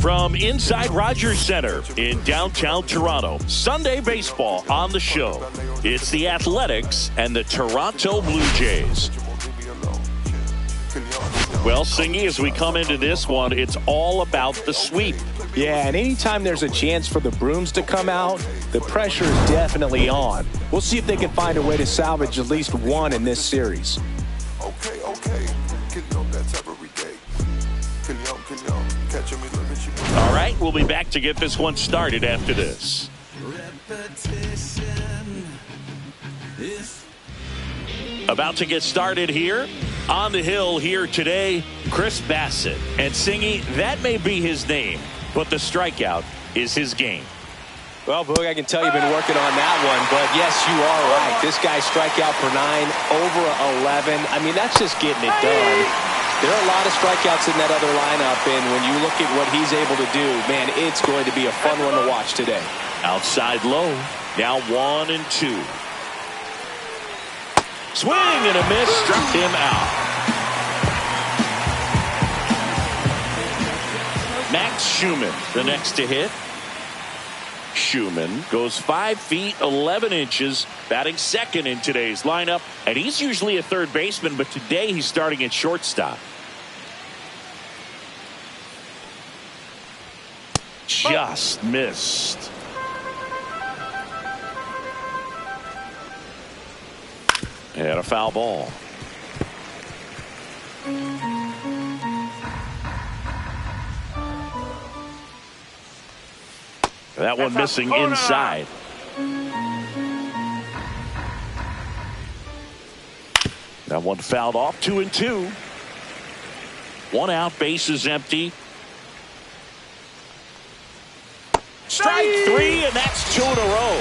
From inside Rogers Center in downtown Toronto, Sunday baseball on the show. It's the Athletics and the Toronto Blue Jays. Well, Singy, as we come into this one, it's all about the sweep. Yeah, and anytime there's a chance for the brooms to come out, the pressure is definitely on. We'll see if they can find a way to salvage at least one in this series. Okay. All right, we'll be back to get this one started after this. About to get started here. On the hill here today, Chris Bassett. And Singy, that may be his name, but the strikeout is his game. Well, Boog, I can tell you've been working on that one, but yes, you are right. This guy strikeout per 9, over 11. I mean, that's just getting it done. There are a lot of strikeouts in that other lineup, and when you look at what he's able to do, man, it's going to be a fun one to watch today. Outside low, now 1-2. Swing and a miss, struck him out. Max Schumann, the next to hit. Schumann goes 5 feet 11 inches, batting second in today's lineup, and he's usually a third baseman, but today he's starting at shortstop. Just missed. And a foul ball. That one missing inside. That one fouled off. 2-2. 1 out, bases empty. Strike 3, and that's 2 in a row.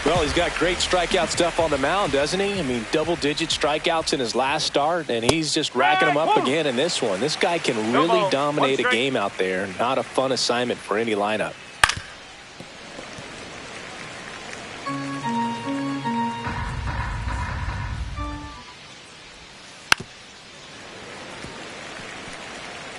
Well, he's got great strikeout stuff on the mound, doesn't he? I mean, double-digit strikeouts in his last start, and he's just racking them up again in this one. This guy can really dominate a game out there. Not a fun assignment for any lineup.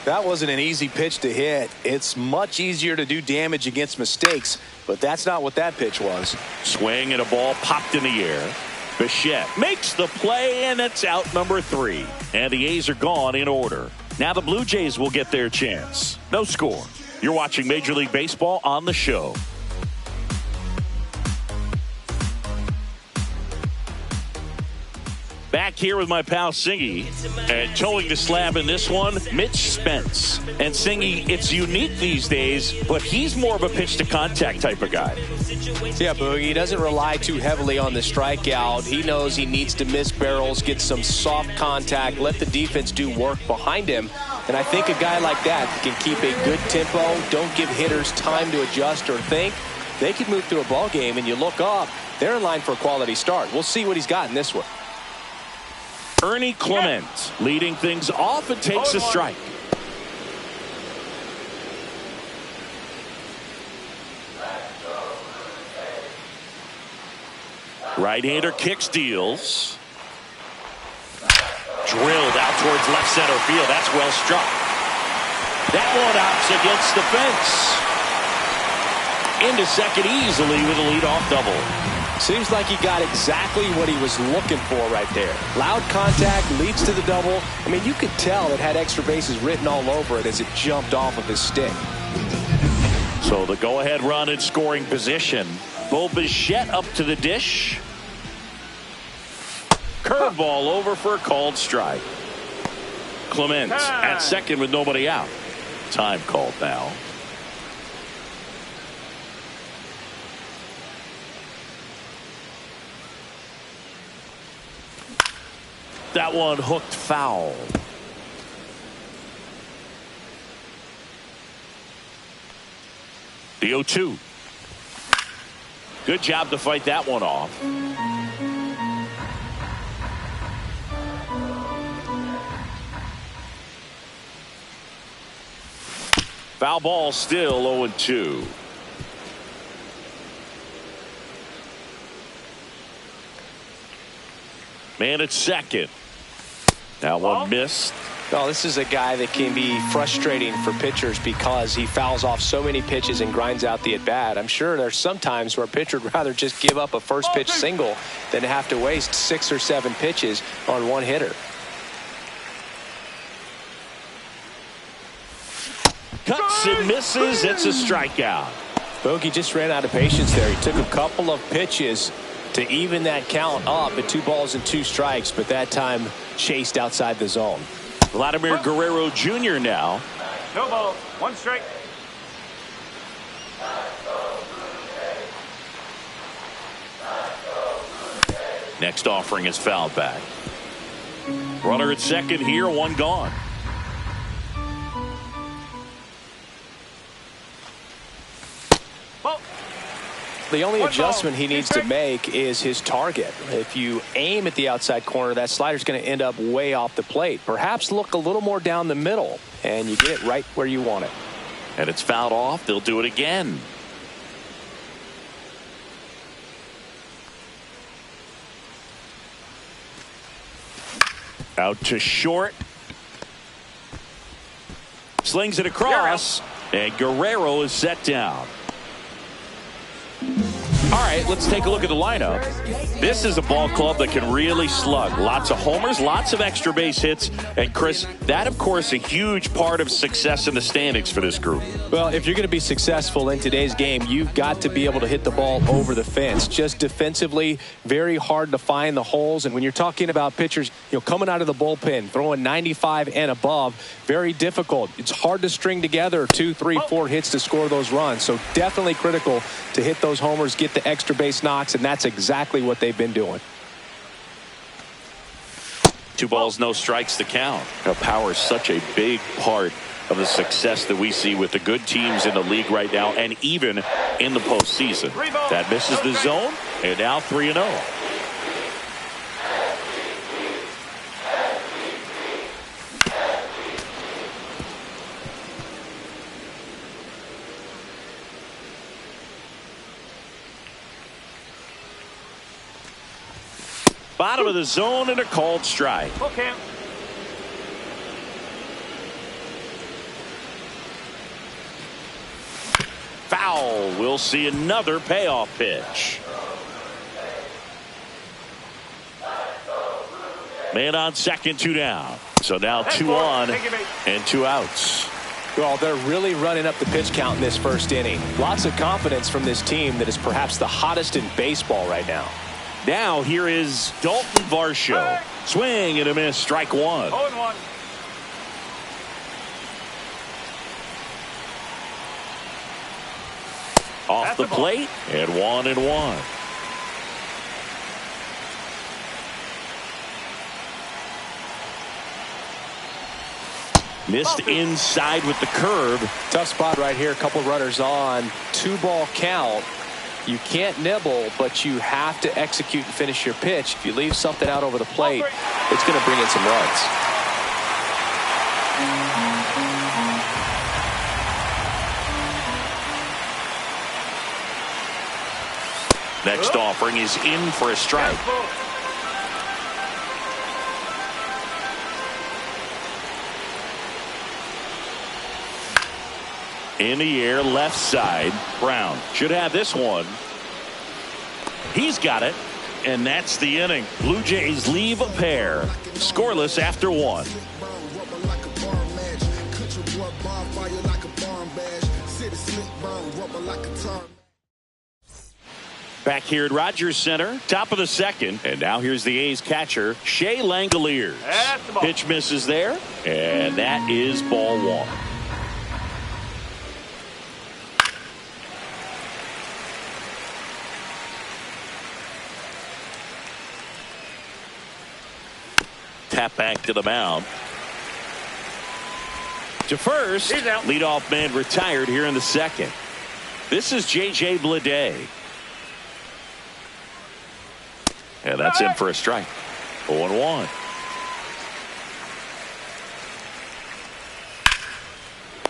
That wasn't an easy pitch to hit. It's much easier to do damage against mistakes, but that's not what that pitch was. Swing and a ball popped in the air. Bichette makes the play, and it's out number 3. And the A's are gone in order. Now the Blue Jays will get their chance. No score. You're watching Major League Baseball on the show. Back here with my pal Singy, and towing the slab in this one, Mitch Spence. And Singy, it's unique these days, but he's more of a pitch to contact type of guy. Yeah, Boogie, he doesn't rely too heavily on the strikeout. He knows he needs to miss barrels, get some soft contact, let the defense do work behind him. And I think a guy like that can keep a good tempo, don't give hitters time to adjust or think. They can move through a ball game, and you look up, they're in line for a quality start. We'll see what he's got in this one. Ernie Clement leading things off and takes a strike. Right-hander kicks, deals. Drilled out towards left center field. That's well struck. That one out's against the fence. Into second easily with a leadoff double. Seems like he got exactly what he was looking for right there. Loud contact leads to the double. I mean, you could tell it had extra bases written all over it as it jumped off of his stick. So the go-ahead run in scoring position. Bo Bichette up to the dish. Curveball over for a called strike. Clement at second with nobody out. Time called now. That one hooked foul. The 0-2. Good job to fight that one off. Foul ball still 0-2. Man at second. That one missed. Well, this is a guy that can be frustrating for pitchers because he fouls off so many pitches and grinds out the at-bat. I'm sure there's some times where a pitcher would rather just give up a first pitch single than have to waste 6 or 7 pitches on one hitter. Cuts and misses. It's a strikeout. Bogey just ran out of patience there. He took a couple of pitches to even that count up at 2 balls and 2 strikes, but that time chased outside the zone. Vladimir Guerrero Jr. now. No ball, 1 strike. Next offering is fouled back. Runner at second here, 1 gone. The only adjustment he needs to make is his target. If you aim at the outside corner, that slider's going to end up way off the plate. Perhaps look a little more down the middle, and you get it right where you want it. And it's fouled off. They'll do it again. Out to short. Slings it across, and Guerrero is set down. All right, let's take a look at the lineup. This is a ball club that can really slug. Lots of homers, lots of extra base hits. And, Chris, that, of course, a huge part of success in the standings for this group. Well, if you're going to be successful in today's game, you've got to be able to hit the ball over the fence. Just defensively, very hard to find the holes. And when you're talking about pitchers, coming out of the bullpen, throwing 95 and above, very difficult. It's hard to string together 2, 3, 4 hits to score those runs. So definitely critical to hit those homers, get the extra base knocks, and that's exactly what they've been doing. 2 balls, no strikes to count. Power is such a big part of the success that we see with the good teams in the league right now, and even in the postseason. That misses the zone, and now 3-0. Bottom of the zone and a called strike. Okay. Foul. We'll see another payoff pitch. Man on second, 2 down. So now 2 on and 2 outs. Well, they're really running up the pitch count in this first inning. Lots of confidence from this team that is perhaps the hottest in baseball right now. Now here is Dalton Varsho. Swing and a miss, strike 1. 0-1. Off the plate and 1-1. Missed inside with the curve. Tough spot right here. A couple runners on. 2-ball count. You can't nibble, but you have to execute and finish your pitch. If you leave something out over the plate, it's going to bring in some runs. Next offering is in for a strike. In the air, left side. Brown should have this one. He's got it, and that's the inning. Blue Jays leave a pair. Scoreless after 1. Back here at Rogers Center, top of the second, and now here's the A's catcher, Shea Langoliers. Pitch misses there, and that is ball 1. Tap back to the mound. To first, leadoff man retired here in the second. This is J.J. Bleday. And that's in for a strike. 0-1.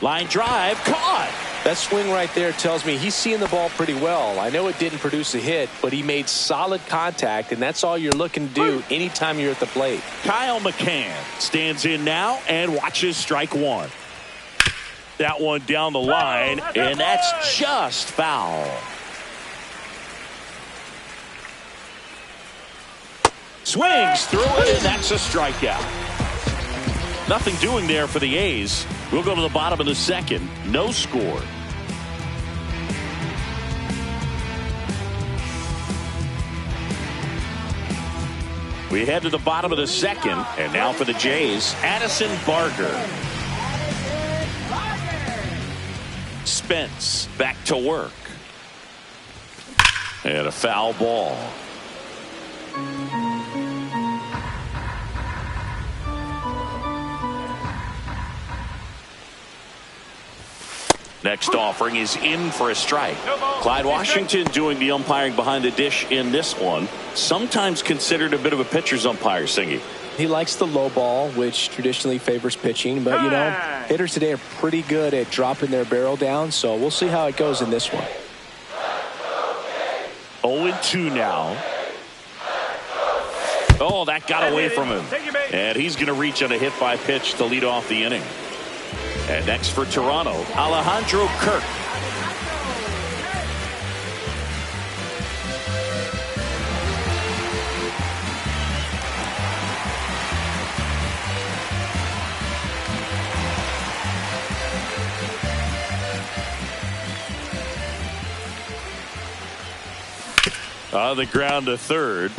Line drive, caught. That swing right there tells me he's seeing the ball pretty well. I know it didn't produce a hit, but he made solid contact, and that's all you're looking to do anytime you're at the plate. Kyle McCann stands in now and watches strike one. That one down the line, and that's just foul. Swings through it, and that's a strikeout. Nothing doing there for the A's. We'll go to the bottom of the second. No score. We head to the bottom of the second, and now for the Jays, Addison Barger. Spence back to work. And a foul ball. Next offering is in for a strike. Clyde Washington doing the umpiring behind the dish in this one. Sometimes considered a bit of a pitcher's umpire, Singy. He likes the low ball, which traditionally favors pitching. But, you know, hitters today are pretty good at dropping their barrel down. So we'll see how it goes in this one. 0-2 now. Oh, that got away from him. And he's going to reach on a hit by pitch to lead off the inning. And next for Toronto, Alejandro Kirk. On the ground to third.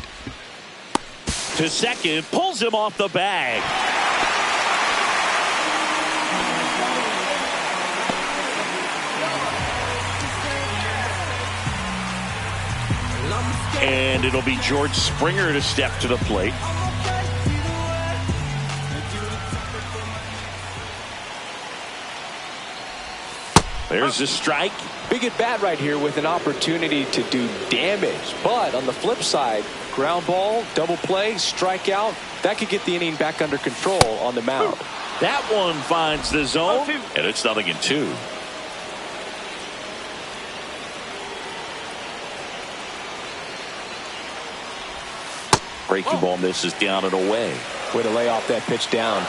To second, pulls him off the bag. And it'll be George Springer to step to the plate. There's the strike. Big at bat right here with an opportunity to do damage. But on the flip side, ground ball, double play, strikeout, that could get the inning back under control on the mound. That one finds the zone, and it's 0-2. Breaking ball misses down and away. Way to lay off that pitch down.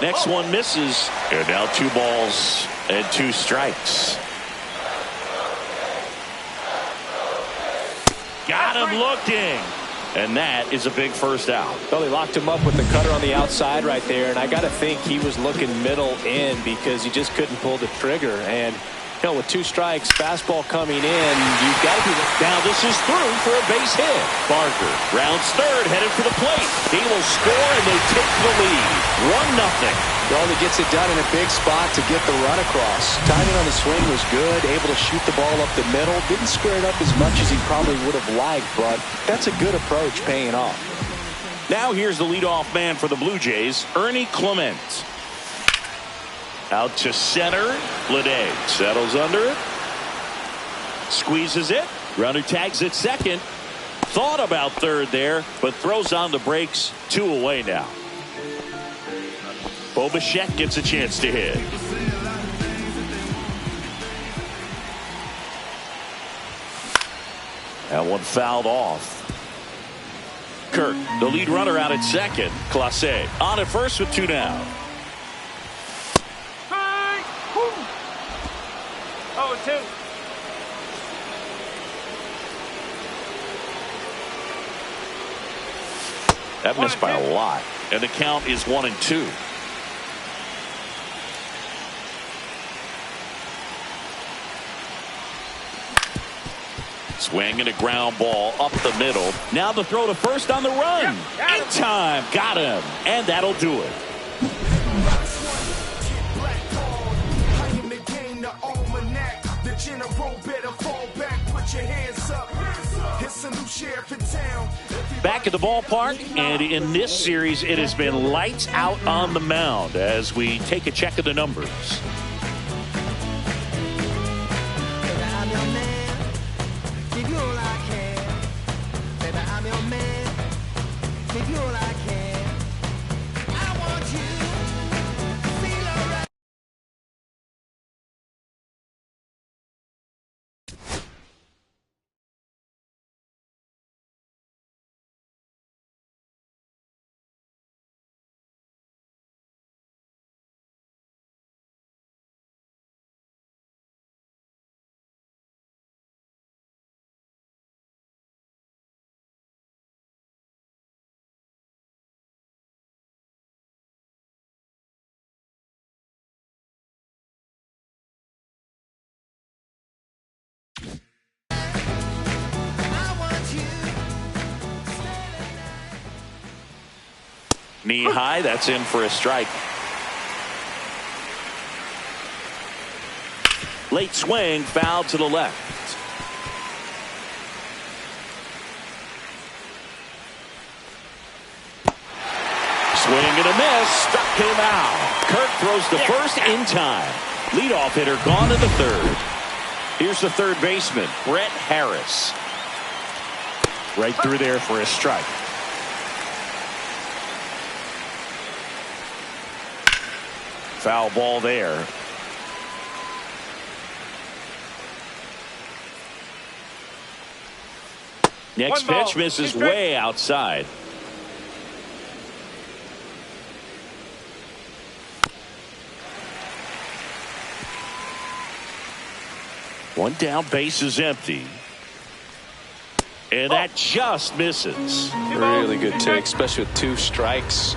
Next one misses. And now 2 balls and 2 strikes. Got him looking. And that is a big first out. Well, he locked him up with the cutter on the outside right there. And I got to think he was looking middle in because he just couldn't pull the trigger. And you know, with 2 strikes, fastball coming in, you've got to be. Now this is through for a base hit. Barker rounds third, headed for the plate. He will score, and they take the lead. 1-0. Well, he gets it done in a big spot to get the run across. Timing on the swing was good, able to shoot the ball up the middle. Didn't square it up as much as he probably would have liked, but that's a good approach paying off. Now here's the leadoff man for the Blue Jays, Ernie Clement. Out to center. Lede settles under it. Squeezes it. Runner tags at second. Thought about third there, but throws on the brakes. 2 away now. Bo Bichette gets a chance to hit. That one fouled off. Kirk, the lead runner out at second. Clase on at first with 2 down. That missed by a lot. And the count is 1-2. Swing and a ground ball up the middle. Now the throw to first on the run. In time. Got him. And that'll do it. Back at the ballpark, and in this series it has been lights out on the mound as we take a check of the numbers. Knee high, that's in for a strike. Late swing, foul to the left. Swing and a miss, struck him out. Kirk throws to first in time. Leadoff hitter gone to the third. Here's the third baseman, Brett Harris. Right through there for a strike. Foul ball there. Next pitch misses way outside. One down, base is empty. And that just misses. Really good take, especially with 2 strikes.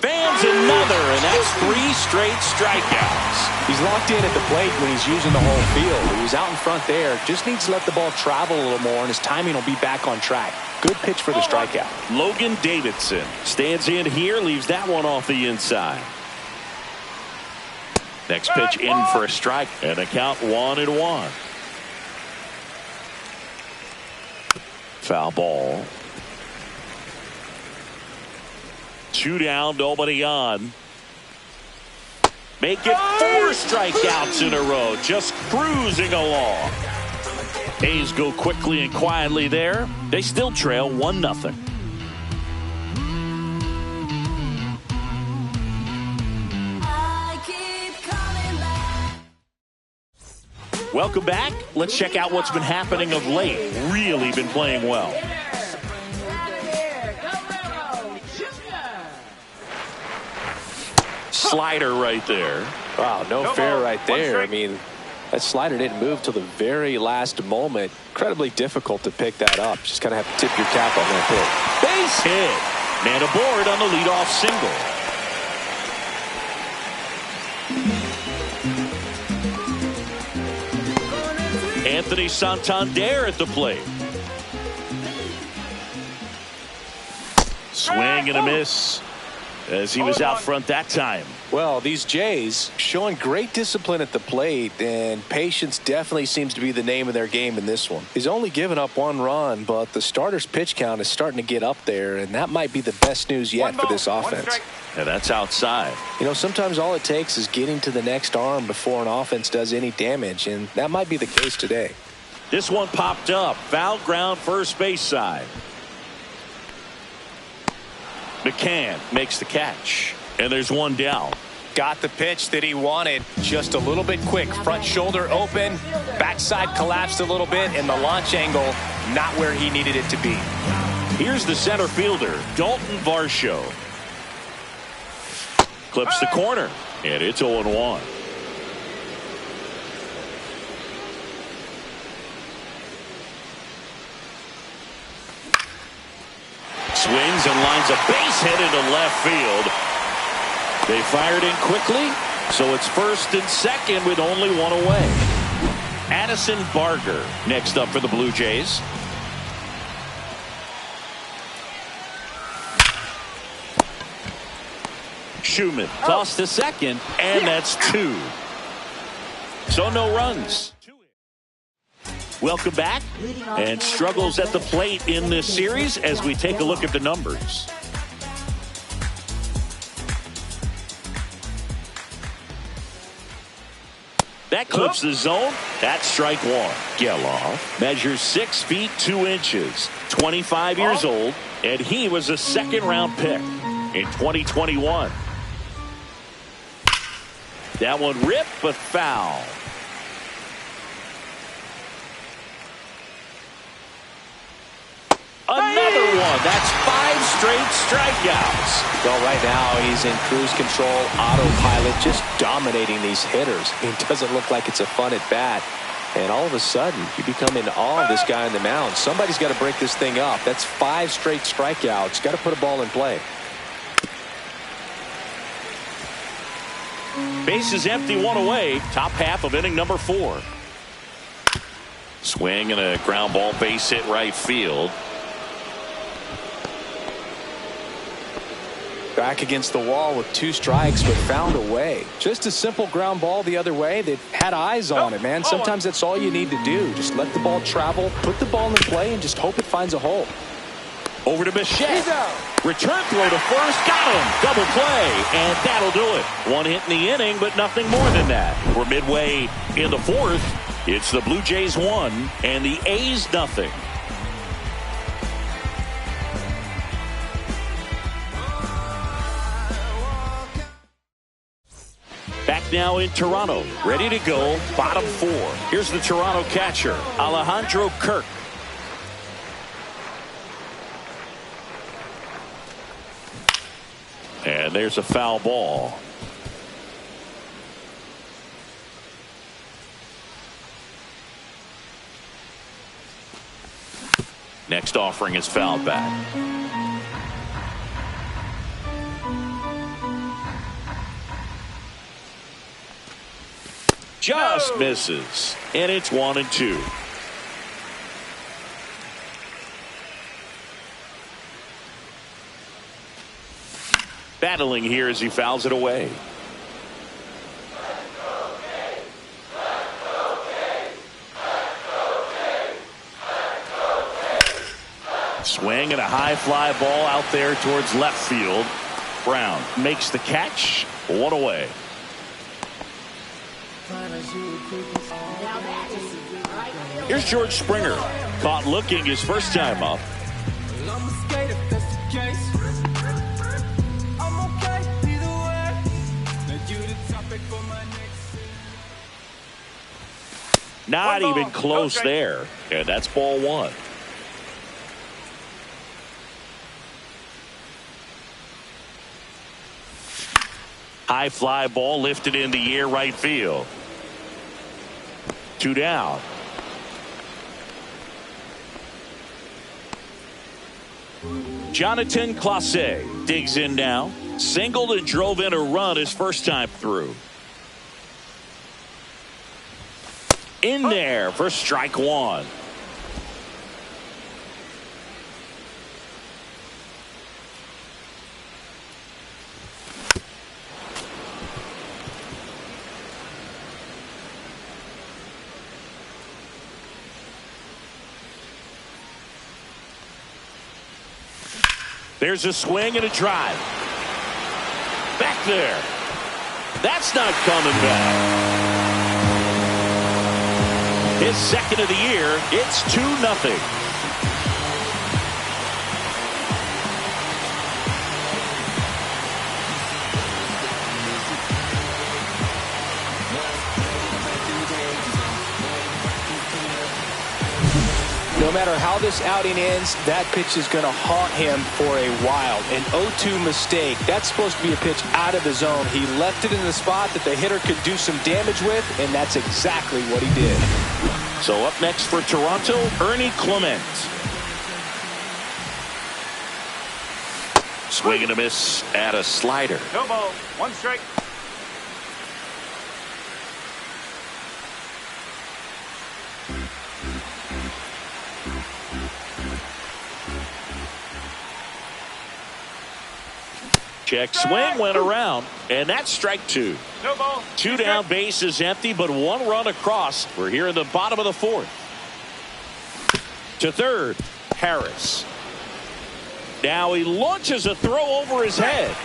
Fans another, and that's 3 straight strikeouts. He's locked in at the plate when he's using the whole field. He was out in front there. Just needs to let the ball travel a little more, and his timing will be back on track. Good pitch for the strikeout. Logan Davidson stands in here, leaves that one off the inside. Next pitch in for a strike, and a count 1-1. Foul ball. 2 down, nobody on. Make it 4 strikeouts in a row, just cruising along. A's go quickly and quietly there. They still trail 1-0. Welcome back. Let's check out what's been happening of late. Really been playing well. Slider right there. Wow, no fair right there. I mean, that slider didn't move till the very last moment. Incredibly difficult to pick that up. Just kind of have to tip your cap on that hit. Base hit. Man aboard on the leadoff single. Anthony Santander at the plate. Swing and a miss as he was out front that time. Well, these Jays showing great discipline at the plate, and patience definitely seems to be the name of their game in this one. He's only given up 1 run, but the starter's pitch count is starting to get up there, and that might be the best news yet for this offense. Yeah, that's outside. You know, sometimes all it takes is getting to the next arm before an offense does any damage, and that might be the case today. This one popped up. Foul ground, first base side. McCann makes the catch, and there's 1 down. Got the pitch that he wanted, just a little bit quick. Front shoulder open, backside collapsed a little bit, and the launch angle not where he needed it to be. Here's the center fielder, Dalton Varsho. Clips the corner, and it's 0-1. Swings and lines a base hit into left field. They fired in quickly, so it's first and second with only 1 away. Addison Barger next up for the Blue Jays. Schumann tossed to second, and that's 2. So no runs. Welcome back, and struggles at the plate in this series as we take a look at the numbers. That clips the zone. That's strike 1. Geloff measures 6 feet 2 inches, 25 years old, and he was a second-round pick in 2021. That one ripped, but foul. Another one. That's 5 straight strikeouts. Well, right now he's in cruise control, autopilot, just dominating these hitters. It doesn't look like it's a fun at bat. And all of a sudden, you become in awe of this guy on the mound. Somebody's got to break this thing up. That's 5 straight strikeouts. Got to put a ball in play. Base is empty, 1 away. Top half of inning number 4. Swing and a ground ball, base hit right field. Back against the wall with 2 strikes, but found a way. Just a simple ground ball the other way. They had eyes on it, man. Sometimes that's all you need to do. Just let the ball travel, put the ball in play, and just hope it finds a hole. Over to Bichette. Return throw to first. Got him. Double play. And that'll do it. 1 hit in the inning, but nothing more than that. We're midway in the 4th. It's the Blue Jays 1 and the A's nothing. Back now in Toronto. Ready to go. Bottom 4. Here's the Toronto catcher, Alejandro Kirk. And there's a foul ball. Next offering is fouled back. Just misses. And it's 1-2. Battling here as he fouls it away. Swing and a high fly ball out there towards left field. Brown makes the catch. 1 away. Here's George Springer. Caught looking his first time up. Not even close there. And that's ball 1. High fly ball lifted in the air right field. 2 down. Jonathan Clase digs in now. Singled and drove in a run his first time through. In there for strike 1. There's a swing and a drive. Back there. That's not coming back. His second of the year. It's 2-0. No matter how this outing ends, that pitch is going to haunt him for a while. An 0-2 mistake. That's supposed to be a pitch out of the zone. He left it in the spot that the hitter could do some damage with, and that's exactly what he did. So up next for Toronto, Ernie Clement. Swing and a miss at a slider. No ball. 1 strike. Check swing went around, and that's strike 2. No ball. 2 down, base is empty, but 1 run across. We're here in the bottom of the 4th. To third, Harris. Now he launches a throw over his head.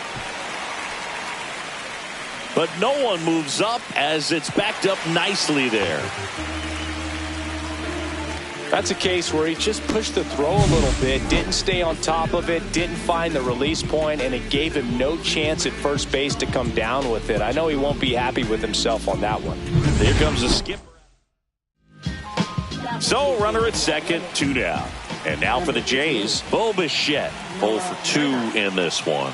But no one moves up as it's backed up nicely there. That's a case where he just pushed the throw a little bit, didn't stay on top of it, didn't find the release point, and it gave him no chance at first base to come down with it. I know he won't be happy with himself on that one. Here comes a skipper. So runner at second, 2 down. And now for the Jays, Bo Bichette, 0 for 2 in this one.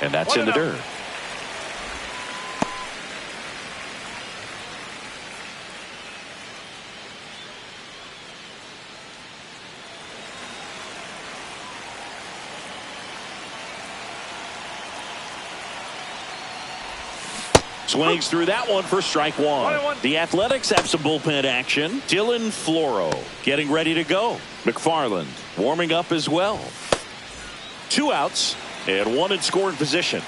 And that's in the dirt. Swings through that one for strike 1. The Athletics have some bullpen action. Dylan Floro getting ready to go. McFarland warming up as well. 2 outs and 1 in scoring position.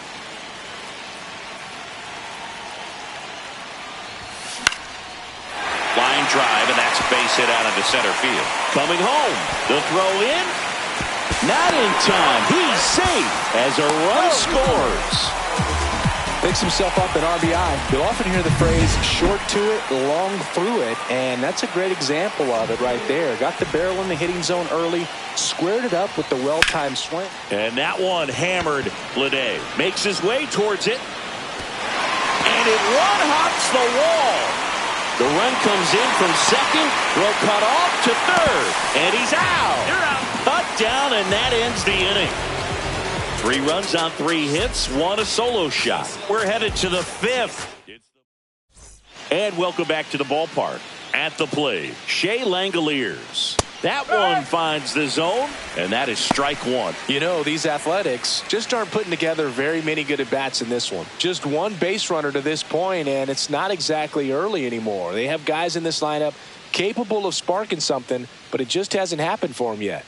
Line drive, and that's a base hit out into center field. Coming home, the throw in. Not in time. He's safe as a run scores. Picks himself up an RBI. You'll often hear the phrase short to it, long through it, and that's a great example of it right there. Got the barrel in the hitting zone early, squared it up with the well-timed swing. And that one hammered Lede. Makes his way towards it. And it one-hops the wall. The run comes in from second. Throw cut off to third. And he's out. You're out. Cut down, and that ends the inning. 3 runs on 3 hits, 1 a solo shot. We're headed to the 5th. And welcome back to the ballpark. At the plate, Shea Langoliers. That one finds the zone, and that is strike 1. You know, these Athletics just aren't putting together very many good at-bats in this one. Just 1 base runner to this point, and it's not exactly early anymore. They have guys in this lineup capable of sparking something, but it just hasn't happened for them yet.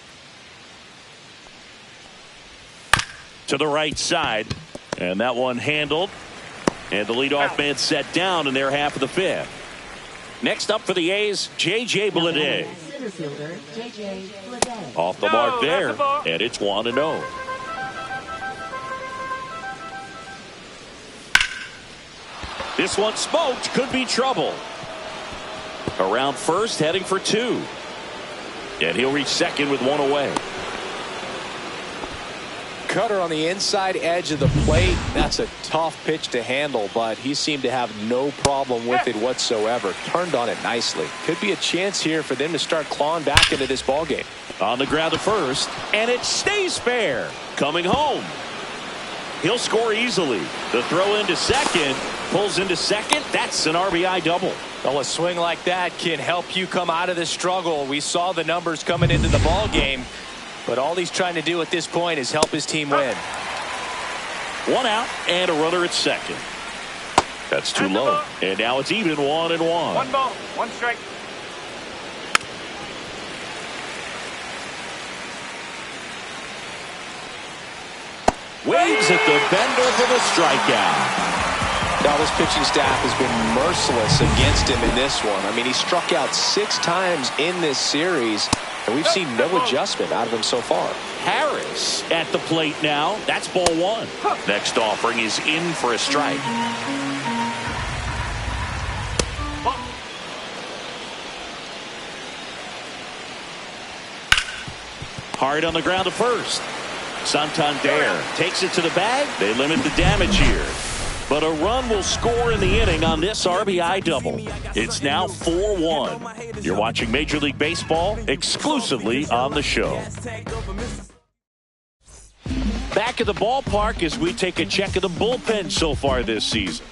To the right side, and that one handled, and the leadoff man set down in their half of the 5th. Next up for the A's, J.J. Bleday. Off the mark there, and it's 1-0. This one smoked, could be trouble. Around first, heading for 2. And he'll reach second with 1 away. Cutter on the inside edge of the plate. That's a tough pitch to handle, but he seemed to have no problem with it whatsoever. Turned on it nicely. Could be a chance here for them to start clawing back into this ballgame. On the ground to first, and it stays fair. Coming home. He'll score easily. The throw into second. Pulls into second. That's an RBI double. Well, a swing like that can help you come out of the struggle. We saw the numbers coming into the ballgame. But all he's trying to do at this point is help his team win. 1 out and a runner at second. That's too low. And now it's even 1-1. 1 ball, 1 strike. Waves at the bender for the strikeout. Now this pitching staff has been merciless against him in this one. I mean, he struck out 6 times in this series. And we've seen no adjustment out of him so far. Harris at the plate now. That's ball 1. Next offering is in for a strike. Hard on the ground to first. Santander takes it to the bag. They limit the damage here. But a run will score in the inning on this RBI double. It's now 4-1. You're watching Major League Baseball exclusively on the show. Back at the ballpark as we take a check of the bullpen so far this season.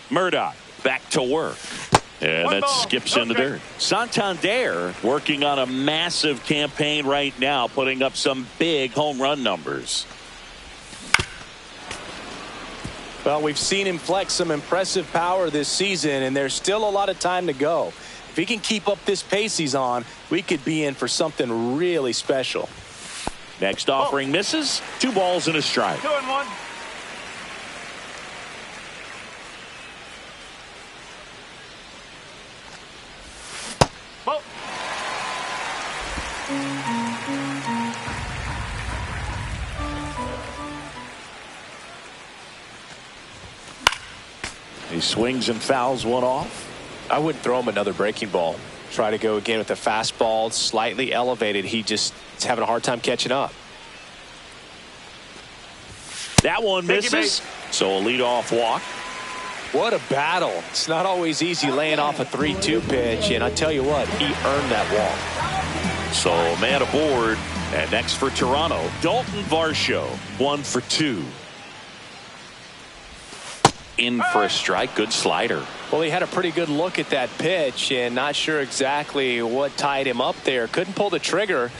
Murdoch back to work. And that skips into dirt. Santander working on a massive campaign right now, putting up some big home run numbers. Well, we've seen him flex some impressive power this season, and there's still a lot of time to go. If he can keep up this pace he's on, we could be in for something really special. Next offering misses. 2 balls and a strike. 2-1. He swings and fouls one off. I wouldn't throw him another breaking ball. Try to go again with the fastball, slightly elevated. He just is having a hard time catching up. That one misses. So a leadoff walk. What a battle. It's not always easy laying off a 3-2 pitch, and I tell you what, he earned that walk. So man aboard. And next for Toronto, Dalton Varsho, 1 for 2. In for a strike. Good slider. Well, he had a pretty good look at that pitch and not sure exactly what tied him up there. Couldn't pull the trigger,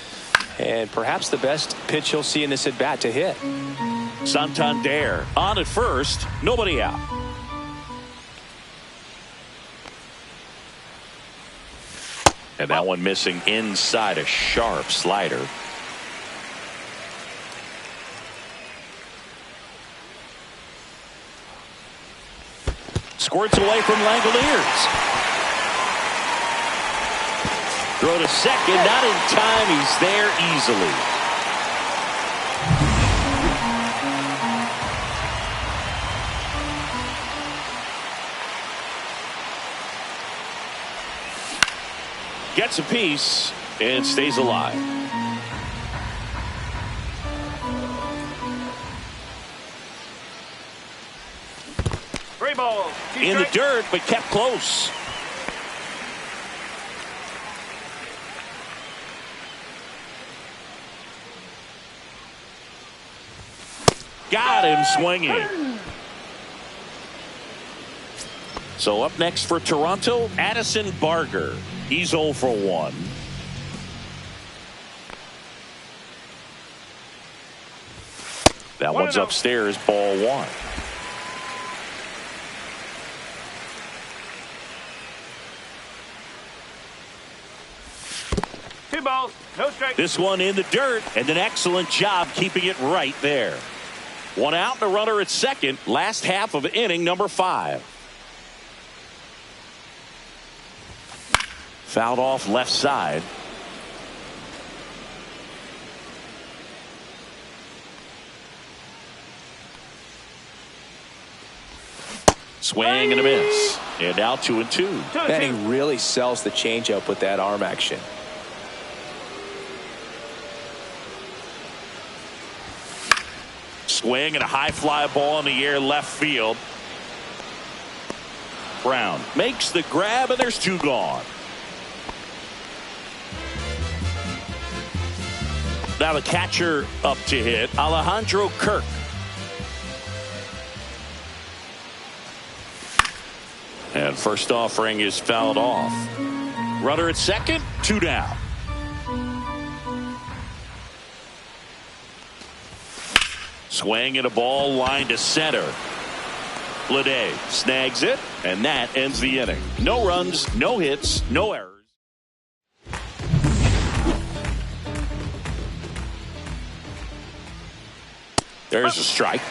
and perhaps the best pitch he'll see in this at bat to hit. Santander on at first, nobody out. And that one missing inside, a sharp slider. Squirts away from Langoliers. Throw to second, not in time. He's there easily. Gets a piece and stays alive. Three balls. In the dirt, but kept close. Got him swinging. So up next for Toronto, Addison Barger. He's 0 for 1. That one's upstairs, ball 1. Two balls, no strikes. This one in the dirt, and an excellent job keeping it right there. One out and a runner at second. Last half of inning number 5. Fouled off left side. Swing and a miss. And now 2-2. And he really sells the changeup with that arm action. Swing and a high fly ball in the air left field. Brown makes the grab, and there's 2 gone. Now the catcher up to hit, Alejandro Kirk. And first offering is fouled off. Runner at second, 2 down. Swing and a ball line to center. Bleday snags it, and that ends the inning. No runs, no hits, no errors. There's a strike.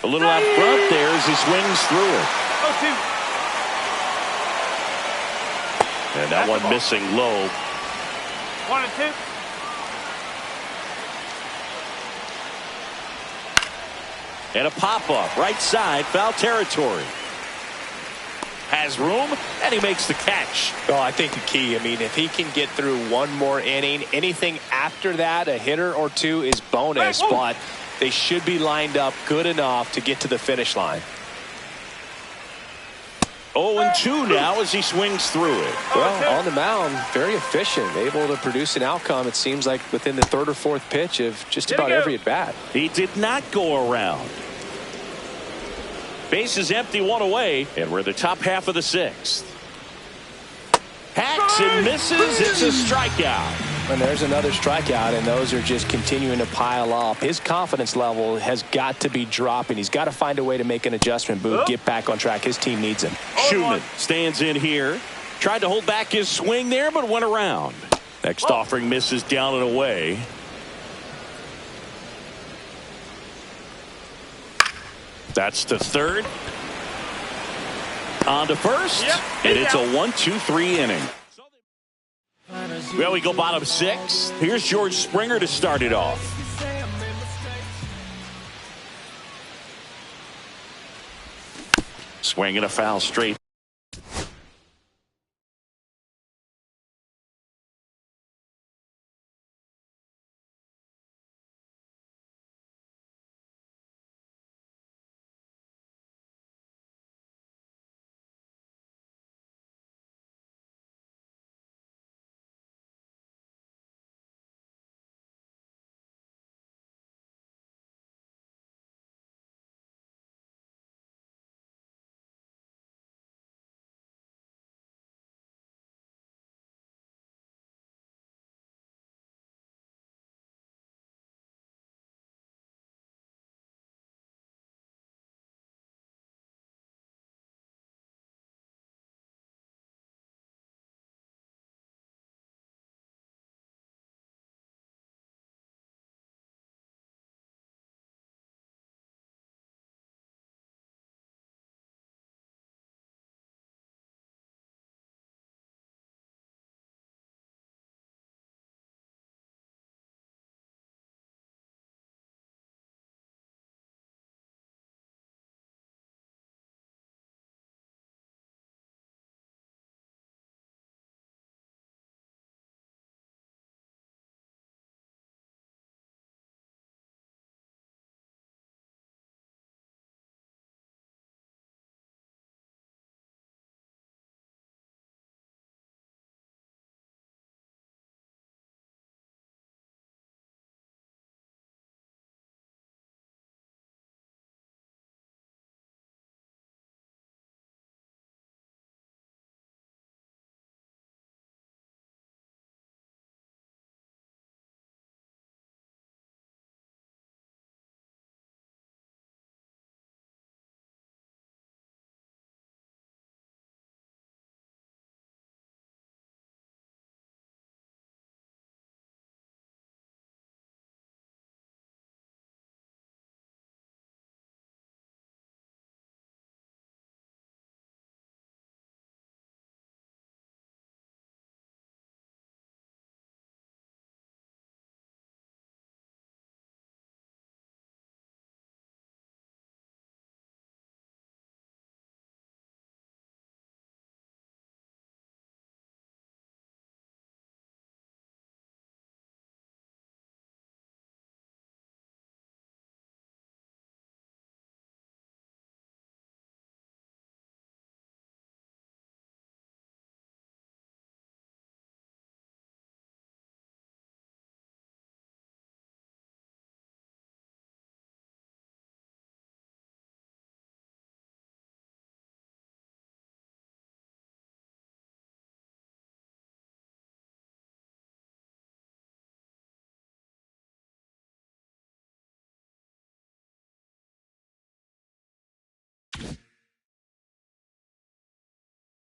A little out front there as he swings through it. 0-2. And that one missing low. 1-2. And a pop-up right side, foul territory. Has room, and he makes the catch. Well, I think the key, if he can get through one more inning, anything after that, a hitter or 2 is bonus, but they should be lined up good enough to get to the finish line. 0-2 now as he swings through it. Well, on the mound, very efficient, able to produce an outcome, it seems like, within the 3rd or 4th pitch of just about every at-bat. He did not go around. Base is empty, 1 away, and we're in the top half of the 6th. Hacks and misses. It's a strikeout. And there's another strikeout, and those are just continuing to pile up. His confidence level has got to be dropping. He's got to find a way to make an adjustment, Booth, get back on track. His team needs him. Schumann stands in here. Tried to hold back his swing there, but went around. Next offering misses down and away. That's to third. On to first. And it's a 1-2-3 inning. Well, we go bottom 6. Here's George Springer to start it off. Swinging a foul straight.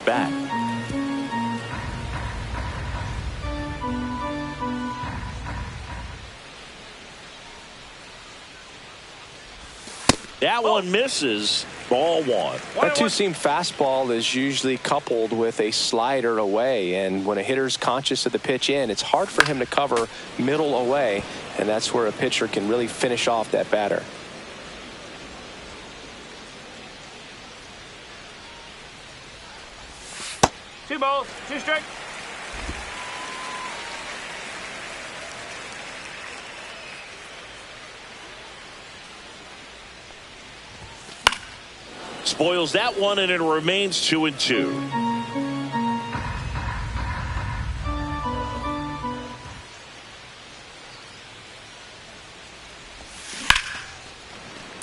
bat. That one misses. Ball one. That two-seam fastball is usually coupled with a slider away, and when a hitter's conscious of the pitch in, it's hard for him to cover middle away, and that's where a pitcher can really finish off that batter. Two balls, two strikes. Spoils that one, and it remains 2-2.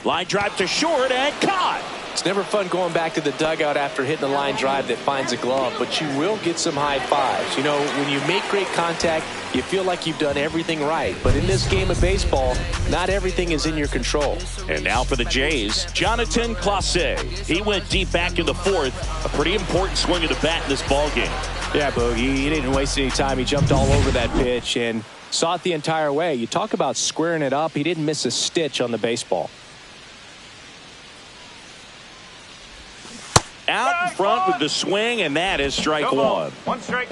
Line drive to short and caught. It's never fun going back to the dugout after hitting a line drive that finds a glove, but you will get some high fives. You know, when you make great contact, you feel like you've done everything right. But in this game of baseball, not everything is in your control. And now for the Jays, Jonathan Clase. He went deep back in the fourth. A pretty important swing of the bat in this ball game. Yeah, Bogey, he didn't waste any time. He jumped all over that pitch and saw it the entire way. You talk about squaring it up. He didn't miss a stitch on the baseball. Out in front with the swing, and that is strike one. One strike.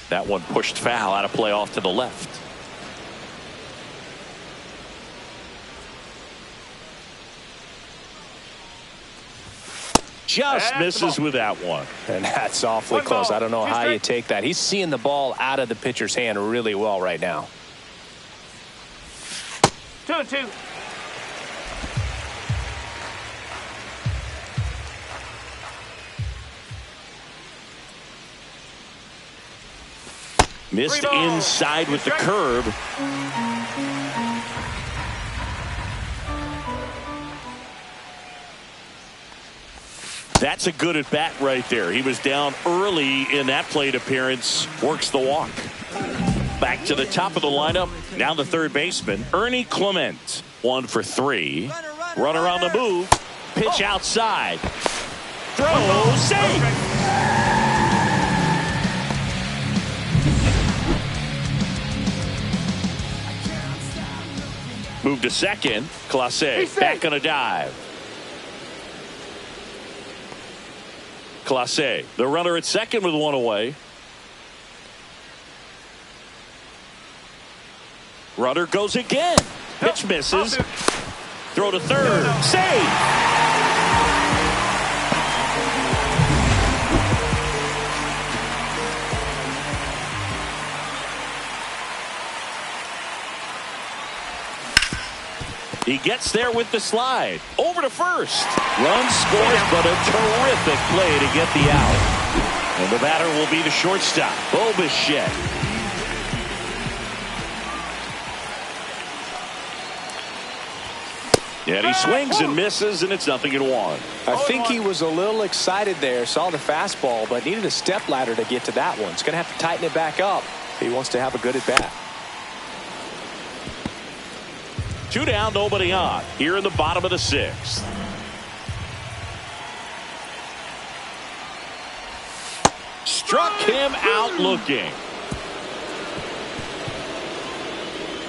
That one pushed foul, out of play off to the left. Just misses with that one. And that's awfully close. I don't know how you take that. He's seeing the ball out of the pitcher's hand really well right now. 2-2. Missed inside with the curve. That's a good at bat right there. He was down early in that plate appearance. Works the walk. Back to the top of the lineup. Now the third baseman, Ernie Clement. 1 for 3. Runner on the move. Pitch outside. Throw. Safe. Move to second. Clase back on a dive. Clase, the runner at second with one away. Runner goes again. Pitch misses. Throw to third. Save. He gets there with the slide. Over to first. Run scores, but a terrific play to get the out. And the batter will be the shortstop, Bo Bichette. And he swings and misses, and it's 0-1. I think he was a little excited there, saw the fastball, but needed a step ladder to get to that one. He's going to have to tighten it back up if he wants to have a good at bat. 2 down, nobody on. Here in the bottom of the 6th. Struck him out looking.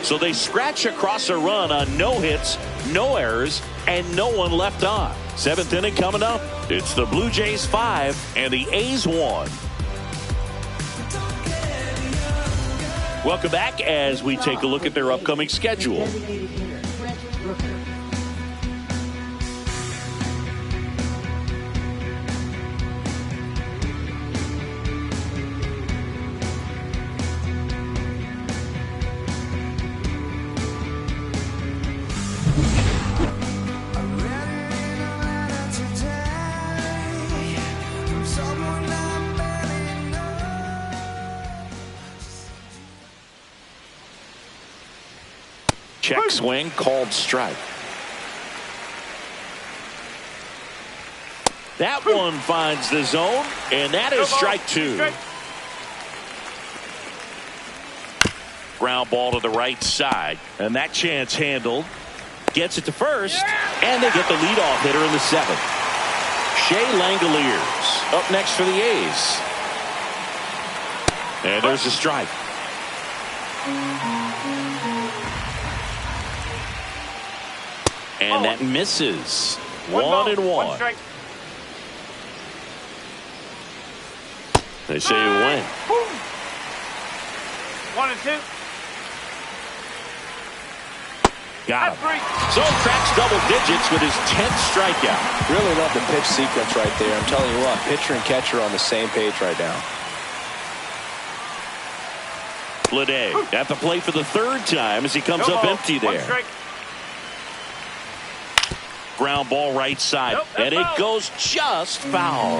So they scratch across a run on no hits, no errors, and no one left on. 7th inning coming up. It's the Blue Jays 5 and the A's 1. Welcome back as we take a look at their upcoming schedule. Check swing, called strike. That one finds the zone, and that is strike 2. Ground ball to the right side, and that chance handled. Gets it to first, and they get the leadoff hitter in the 7th. Shea Langoliers up next for the A's. And there's a strike. And that misses. 1-1. Strike. They say you win. 1-2. Got him. So cracks double digits with his 10th strikeout. Really love the pitch sequence right there. I'm telling you what, pitcher and catcher on the same page right now. Lede at the plate for the 3rd time as he comes up empty there. Ground ball right side, and it goes just foul.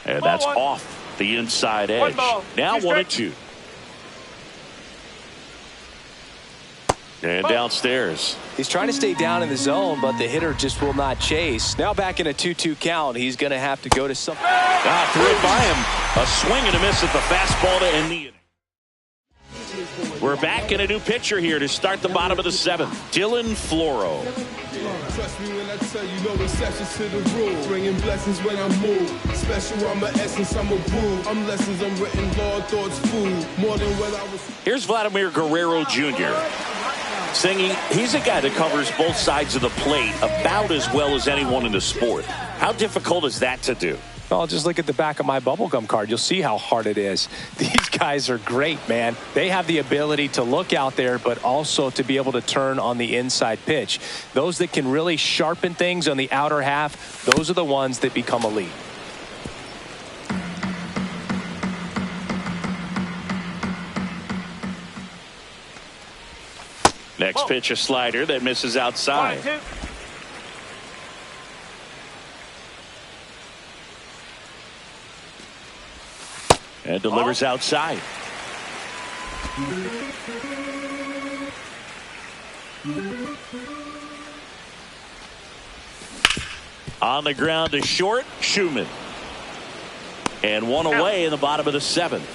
And that's off the inside edge. Now 1-2. And downstairs. He's trying to stay down in the zone, but the hitter just will not chase. Now back in a 2-2 count, he's going to have to go to something. Threw it by him. A swing and a miss at the fastball to end the inning. We're back in a new pitcher here to start the bottom of the 7th. Dylan Floro. Trust me when I tell you no exceptions to the rule. Bringing blessings when I move. Special, I'm an essence, I'm a brew. I'm lessons, I'm written, law, thoughts, food. More than what I was. Here's Vladimir Guerrero Jr. Singing, he's a guy that covers both sides of the plate about as well as anyone in the sport. How difficult is that to do? Well, just look at the back of my bubblegum card. You'll see how hard it is. These guys are great, man. They have the ability to look out there, but also to be able to turn on the inside pitch. Those that can really sharpen things on the outer half, those are the ones that become elite. Next pitch, a slider that misses outside. 1-2. And delivers outside. On the ground to short, Schumann. And one away in the bottom of the 7th.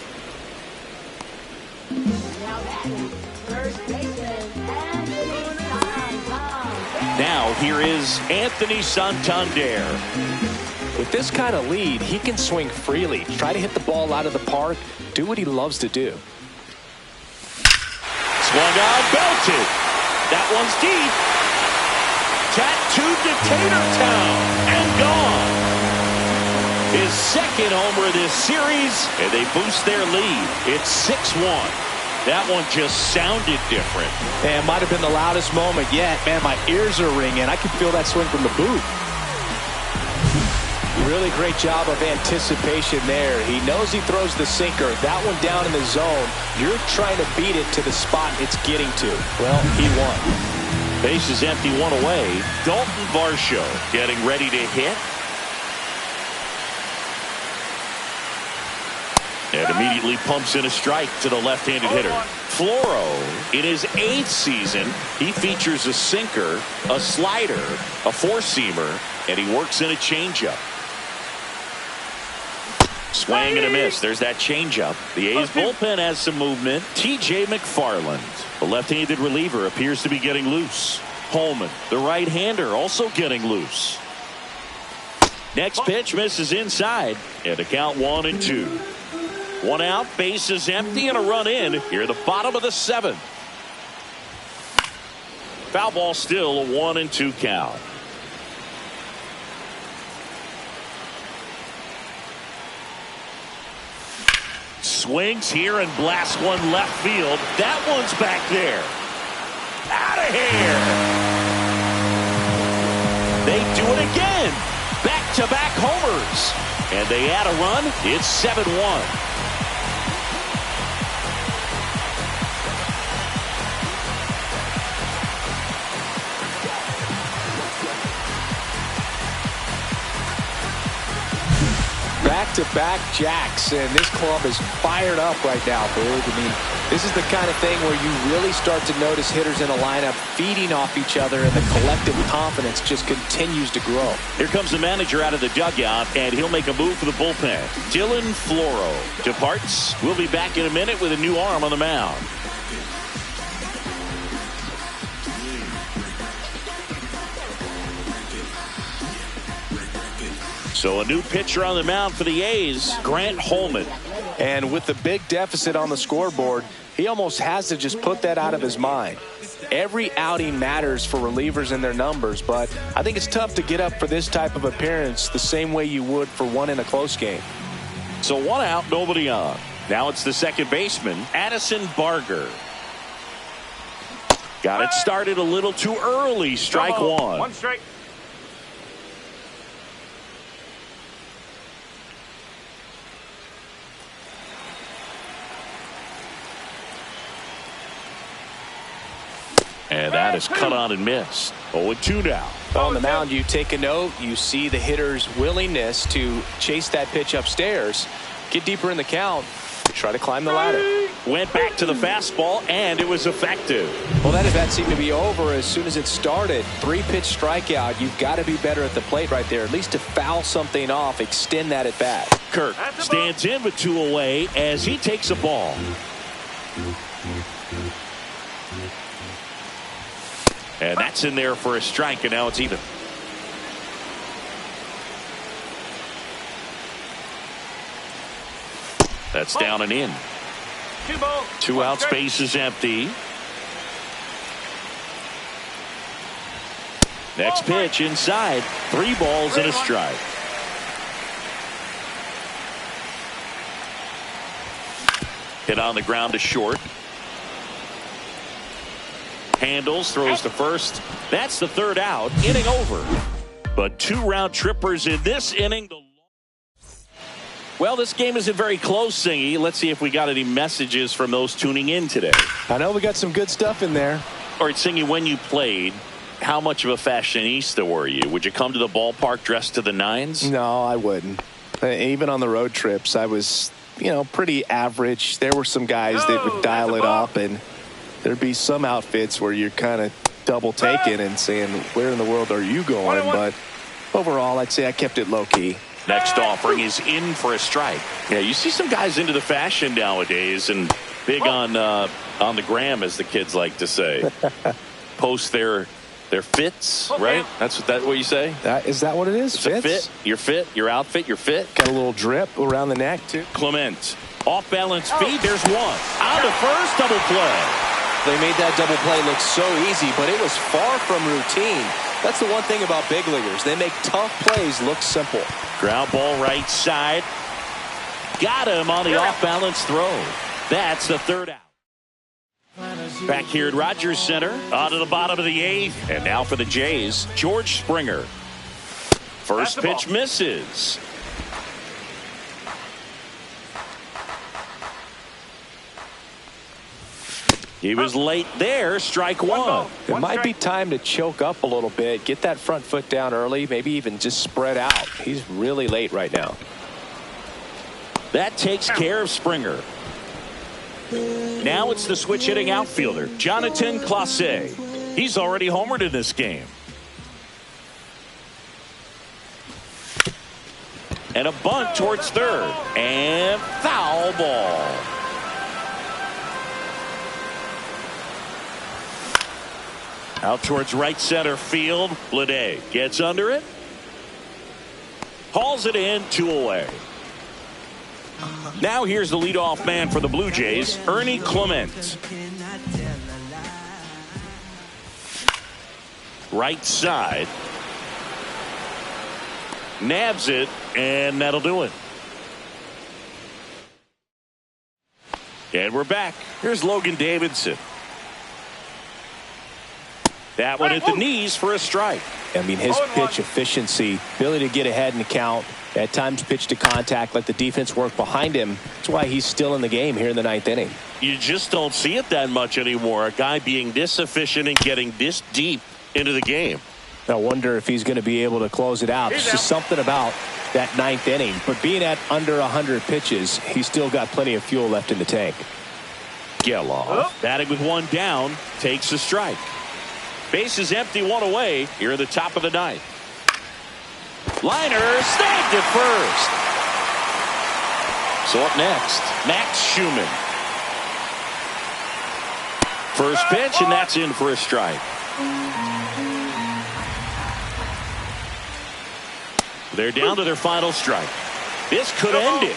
Now here is Anthony Santander. With this kind of lead, he can swing freely, try to hit the ball out of the park, do what he loves to do. Swung out, belted. That one's deep. Tattooed to Tatertown and gone. His 2nd homer this series, and they boost their lead. It's 6-1. That one just sounded different. Man, might have been the loudest moment yet. Man, my ears are ringing. I can feel that swing from the booth. Really great job of anticipation there. He knows he throws the sinker. That one down in the zone. You're trying to beat it to the spot it's getting to. Well, he won. Base is empty, one away. Dalton Varsho getting ready to hit. And immediately pumps in a strike to the left-handed hitter. Floro, in his 8th season, he features a sinker, a slider, a four-seamer, and he works in a changeup. Swing and a miss. There's that changeup. The A's bullpen has some movement. T.J. McFarland, the left-handed reliever, appears to be getting loose. Holman, the right-hander, also getting loose. Next pitch misses inside, and the count 1-2. One out, base is empty, and a run in here at the bottom of the 7th. Foul ball still, a 1-2 count. Swings here and blasts one left field. That one's back there. Out of here. They do it again. Back-to-back homers. And they add a run. It's 7-1. Back-to-back jacks, and this club is fired up right now, Boog. I mean, this is the kind of thing where you really start to notice hitters in a lineup feeding off each other, and the collective confidence just continues to grow. Here comes the manager out of the dugout, and he'll make a move for the bullpen. Dylan Floro departs. We'll be back in a minute with a new arm on the mound. So a new pitcher on the mound for the A's, Grant Holman. And with the big deficit on the scoreboard, he almost has to just put that out of his mind. Every outing matters for relievers and their numbers, but I think it's tough to get up for this type of appearance the same way you would for one in a close game. So 1 out, nobody on. Now it's the second baseman, Addison Barger. Got it started a little too early. Strike one. 1 strike. And that is cut on and missed. 0-2 now. On the mound, you take a note. You see the hitter's willingness to chase that pitch upstairs, get deeper in the count, try to climb the ladder. Went back to the fastball, and it was effective. Well, that at-bat seemed to be over as soon as it started. 3-pitch strikeout. You've got to be better at the plate right there, at least to foul something off, extend that at-bat. Kirk stands in with 2 away as he takes a ball. And that's in there for a strike, and now it's even. That's down and in. 2 balls. 2 out, space is empty. Next pitch inside. 3 balls and a strike. Hit on the ground to short. Handles, throws to first. That's the 3rd out. Inning over. But 2 round trippers in this inning. Well, this game isn't very close, Singy. Let's see if we got any messages from those tuning in today. I know we got some good stuff in there. All right, Singy, when you played, how much of a fashionista were you? Would you come to the ballpark dressed to the nines? No, I wouldn't. Even on the road trips, I was, pretty average. There were some guys that would dial it up, and there'd be some outfits where you're kind of double taking and saying, where in the world are you going? But overall, I'd say I kept it low key. Next offering is in for a strike. Yeah, you see some guys into the fashion nowadays and big on the gram, as the kids like to say. Post their fits, right? That's what you say? Is that what it is? It's a fit. Your fit, your outfit, your fit. Got a little drip around the neck, too. Clement. Off balance feed. There's one. Out of first, double play. They made that double play look so easy, but it was far from routine. That's the one thing about big leaguers. They make tough plays look simple. Ground ball right side. Got him on the off-balance throw. That's the 3rd out. Back here at Rogers Center, on to the bottom of the 8th. And now for the Jays, George Springer. First pitch misses. He was late there. Strike one. It might be time to choke up a little bit. Get that front foot down early. Maybe even just spread out. He's really late right now. That takes care of Springer. Now it's the switch hitting outfielder, Jonathan Clase. He's already homered in this game. And a bunt towards third. And foul ball. Out towards right center field. Blade gets under it. Hauls it in, 2 away. Now here's the leadoff man for the Blue Jays, Ernie Clement. Right side. Nabs it, and that'll do it. And we're back. Here's Logan Davidson. That one at the knees for a strike. I mean, his pitch efficiency, ability to get ahead in the count, at times pitch to contact, let the defense work behind him. That's why he's still in the game here in the 9th inning. You just don't see it that much anymore. A guy being this efficient and getting this deep into the game. I wonder if he's going to be able to close it out. It's just something about that 9th inning. But being at under 100 pitches, he's still got plenty of fuel left in the tank. Geloff, batting with 1 down, takes a strike. Base is empty, 1 away here at the top of the 9th. Liner snagged at first. So up next, Max Schumann. First pitch, and that's in for a strike. They're down to their final strike. This could end it.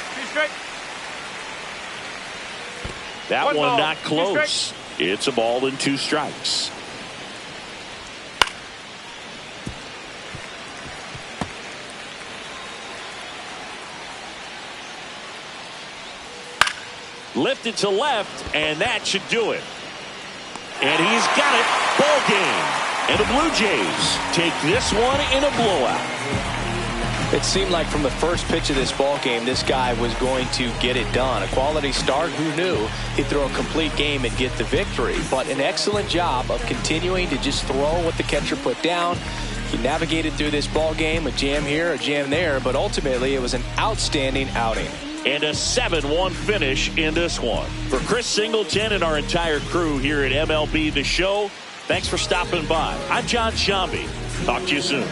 That one not close. It's a ball and 2 strikes. Lifted to left, and that should do it. And he's got it. Ball game. And the Blue Jays take this one in a blowout. It seemed like from the first pitch of this ball game, this guy was going to get it done. A quality start, who knew he'd throw a complete game and get the victory. But an excellent job of continuing to just throw what the catcher put down. He navigated through this ball game, a jam here, a jam there, but ultimately it was an outstanding outing. And a 7-1 finish in this one. For Chris Singleton and our entire crew here at MLB The Show, thanks for stopping by. I'm John Shambi. Talk to you soon.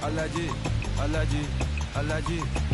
Alaji, Alaji, Alaji.